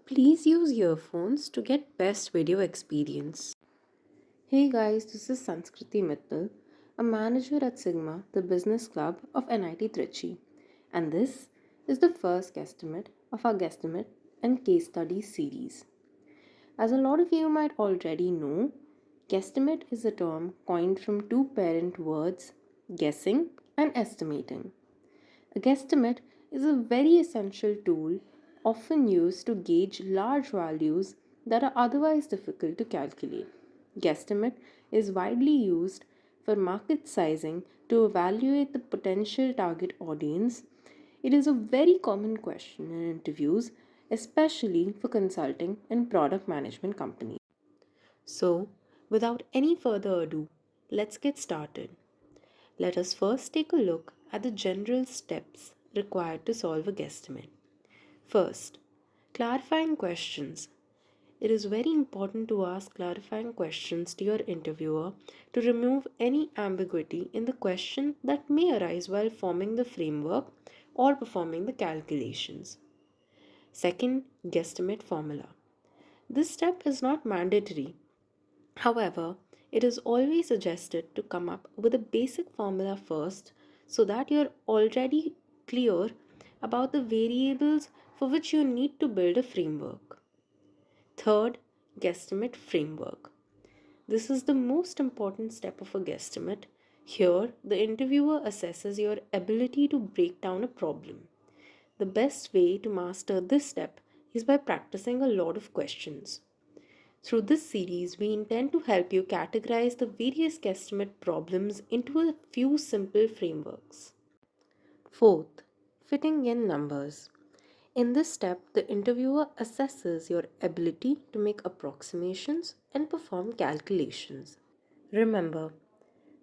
Please use earphones to get best video experience. Hey guys, this is Sanskriti Mittal, a manager at Sigma, the business club of NIT Trichy. And this is the first guesstimate of our guesstimate and case study series. As a lot of you might already know, guesstimate is a term coined from two parent words, guessing and estimating. A guesstimate is a very essential tool often used to gauge large values that are otherwise difficult to calculate. Guesstimate is widely used for market sizing to evaluate the potential target audience. It is a very common question in interviews, especially for consulting and product management companies. So, without any further ado, let's get started. Let us first take a look at the general steps required to solve a guesstimate. First, clarifying questions. It is very important to ask clarifying questions to your interviewer to remove any ambiguity in the question that may arise while forming the framework or performing the calculations. Second, guesstimate formula. This step is not mandatory. However, it is always suggested to come up with a basic formula first so that you're already clear about the variables for which you need to build a framework. Third, guesstimate framework. This is the most important step of a guesstimate. Here, the interviewer assesses your ability to break down a problem. The best way to master this step is by practicing a lot of questions. Through this series, we intend to help you categorize the various guesstimate problems into a few simple frameworks. Fourth, fitting in numbers. In this step, the interviewer assesses your ability to make approximations and perform calculations. Remember,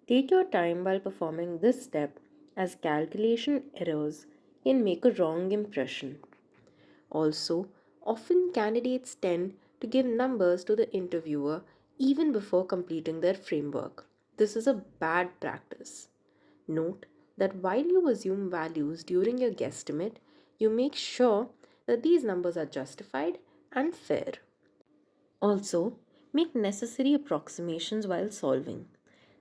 take your time while performing this step as calculation errors can make a wrong impression. Also, often candidates tend to give numbers to the interviewer even before completing their framework. This is a bad practice. Note that while you assume values during your guesstimate, you make sure that these numbers are justified and fair. Also, make necessary approximations while solving.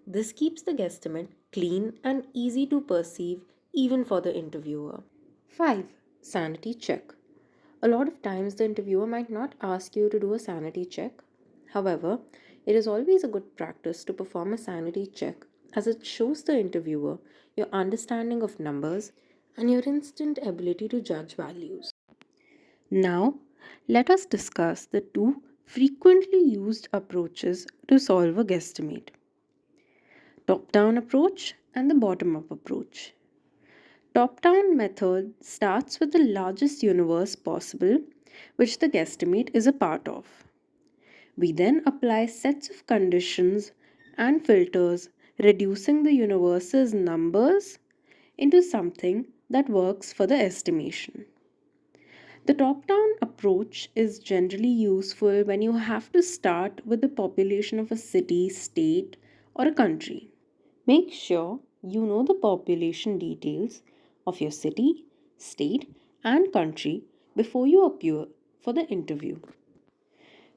This keeps the guesstimate clean and easy to perceive even for the interviewer. 5. Sanity check. A lot of times the interviewer might not ask you to do a sanity check. However, it is always a good practice to perform a sanity check as it shows the interviewer your understanding of numbers and your instant ability to judge values. Now, let us discuss the two frequently used approaches to solve a guesstimate: top down approach and the bottom up approach. Top down method starts with the largest universe possible, which the guesstimate is a part of. We then apply sets of conditions and filters, reducing the universe's numbers into something that works for the estimation. The top down approach is generally useful when you have to start with the population of a city, state, or a country. Make sure you know the population details of your city, state, and country before you appear for the interview.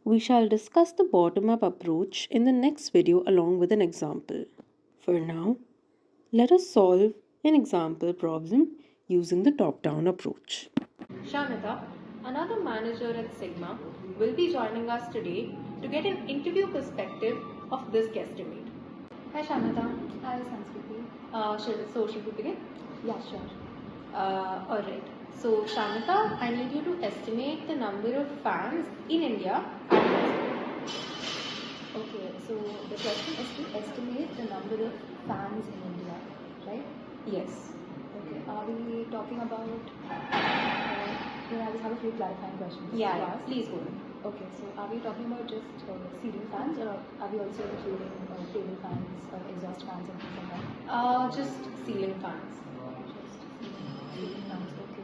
We shall discuss the bottom up approach in the next video along with an example. For now, let us solve an example problem using the top down approach. Shamita, another manager at Sigma, will be joining us today to get an interview perspective of this guesstimate. Hi Shamita. Hi Sanskriti. Should we begin? Yeah, sure. Alright. So, Shamita, I need you to estimate the number of fans in India at present. Okay, so the question is to estimate the number of fans in India, right? Yes. Okay, are we talking about, I just have a few clarifying questions. Yeah, please go on. Okay, so are we talking about just ceiling fans, or are we also including table fans or exhaust fans and things like that? Just ceiling fans. Just ceiling fans, okay.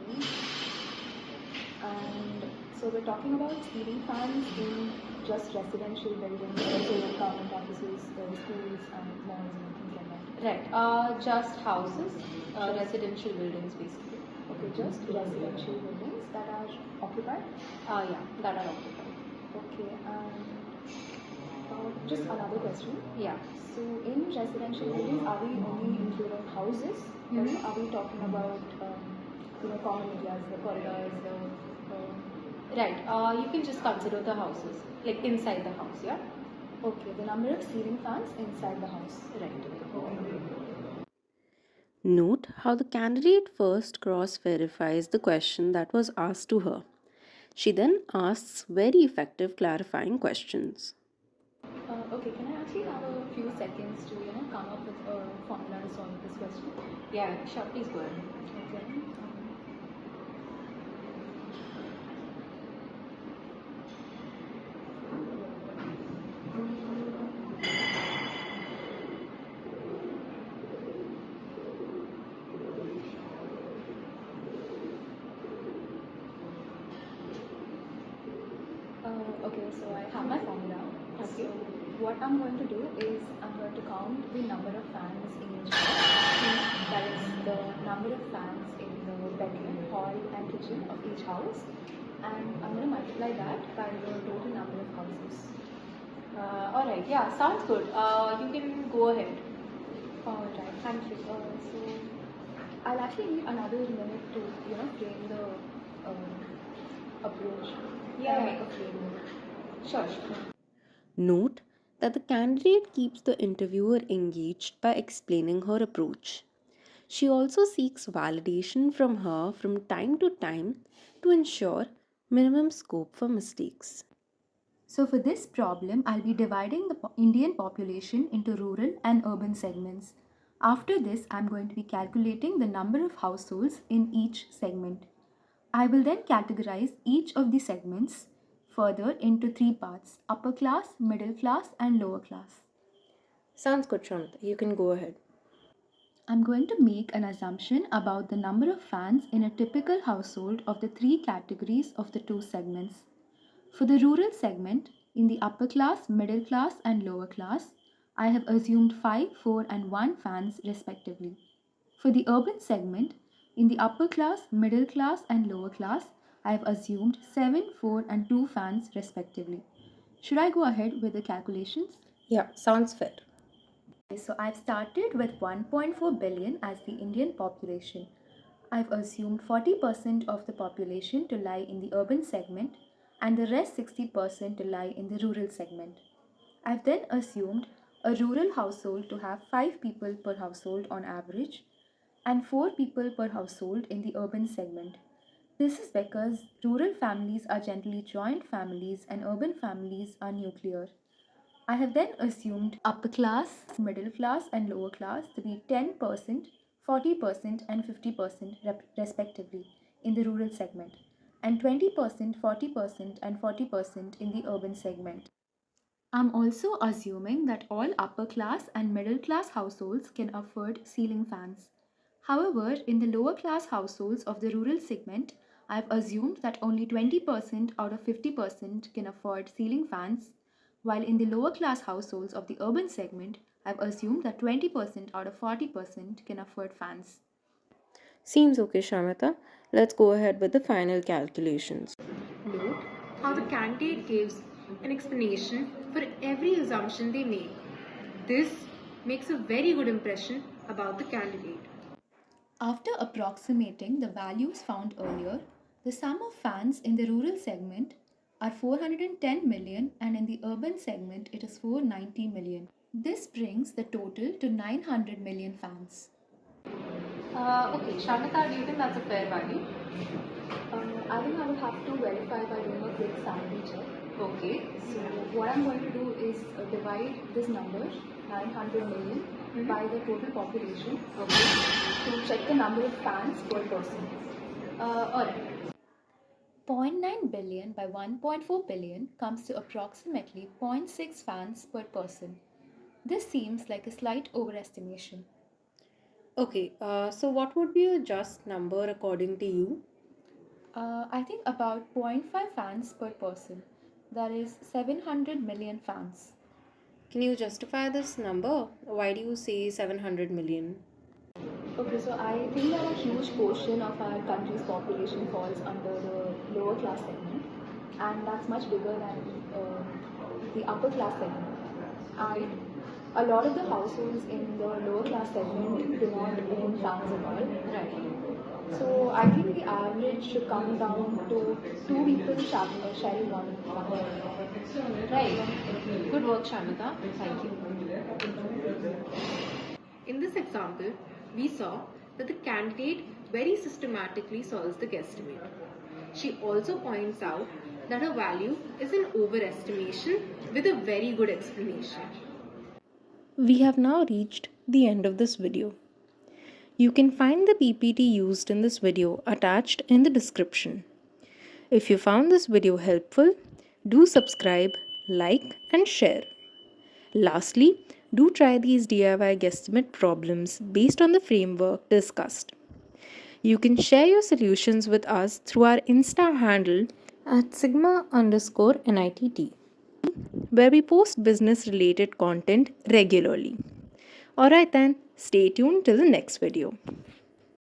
And so we're talking about ceiling fans in just residential buildings, also government offices, schools, and malls and things like that. Right. Just houses, residential buildings basically. Okay, just residential buildings that are occupied? Yeah, that are occupied. Okay, and just another question. Yeah. So in residential buildings, are we only including houses, or are we talking about common areas, the corridors, the Right. You can just consider the houses, like inside the house, yeah? okay, the number of ceiling fans inside the house. Right. Note how the candidate first cross verifies the question that was asked to her. She then asks very effective clarifying questions. Okay, can I actually have a few seconds to come up with a formula to solve this question? Yeah, sure, please go ahead. Okay. Okay, so I have my formula. Okay. So what I'm going to do is I'm going to count the number of fans in each house. That is the number of fans in the bedroom, hall, and kitchen of each house. And I'm going to multiply that by the total number of houses. Alright, yeah, sounds good. You can go ahead. Alright, thank you. So I'll actually need another minute to frame the approach. Yeah. Make a framework. Sure. Note that the candidate keeps the interviewer engaged by explaining her approach. She also seeks validation from her from time to time to ensure minimum scope for mistakes. So for this problem, I'll be dividing the Indian population into rural and urban segments. After this, I'm going to be calculating the number of households in each segment. I will then categorize each of the segments further into three parts: upper class, middle class, and lower class. Sounds good, Shamita. You can go ahead. I'm going to make an assumption about the number of fans in a typical household of the three categories of the two segments. For the rural segment, in the upper class, middle class, and lower class, I have assumed 5, 4, and 1 fans respectively. For the urban segment, in the upper class, middle class, and lower class, I have assumed 7, 4, and 2 fans respectively. Should I go ahead with the calculations? Yeah, sounds fair. So I've started with 1.4 billion as the Indian population. I've assumed 40% of the population to lie in the urban segment and the rest 60% to lie in the rural segment. I've then assumed a rural household to have 5 people per household on average and 4 people per household in the urban segment. This is because rural families are generally joint families and urban families are nuclear. I have then assumed upper class, middle class, and lower class to be 10%, 40%, and 50% respectively in the rural segment, and 20%, 40%, and 40% in the urban segment. I'm also assuming that all upper class and middle class households can afford ceiling fans. However, in the lower class households of the rural segment, I've assumed that only 20% out of 50% can afford ceiling fans, while in the lower class households of the urban segment, I've assumed that 20% out of 40% can afford fans. Seems okay, Shamita. Let's go ahead with the final calculations. Note how the candidate gives an explanation for every assumption they make. This makes a very good impression about the candidate. After approximating the values found earlier, the sum of fans in the rural segment are 410 million and in the urban segment it is 490 million. This brings the total to 900 million fans. Okay, Shamita, do you think that's a fair value? I think I will have to verify by doing a quick sanity check. Okay. So what I'm going to do is divide this number 900 million by the total population to check the number of fans per person. Alright. zero point 0.9 billion by 1.4 billion comes to approximately zero point 0.6 fans per person. This seems like a slight overestimation. Okay, so what would be a just number according to you? I think about zero point 0.5 fans per person. That is 700 million fans. Can you justify this number? Why do you say 700 million? Okay, so I think that a huge portion of our country's population falls under the lower class segment, and that's much bigger than the upper class segment. And a lot of the households in the lower class segment do not own farms at all. Right. So I think the average should come down to two people sharing one farm. Right. Good work, Shamita. Thank you. In this example, we saw that the candidate very systematically solves the guesstimate. She also points out that her value is an overestimation with a very good explanation. We have now reached the end of this video. You can find the PPT used in this video attached in the description. If you found this video helpful, do subscribe, like and share. Lastly, do try these DIY guesstimate problems based on the framework discussed. You can share your solutions with us through our Insta handle at sigma_NITT, where we post business related content regularly. Alright then, stay tuned till the next video.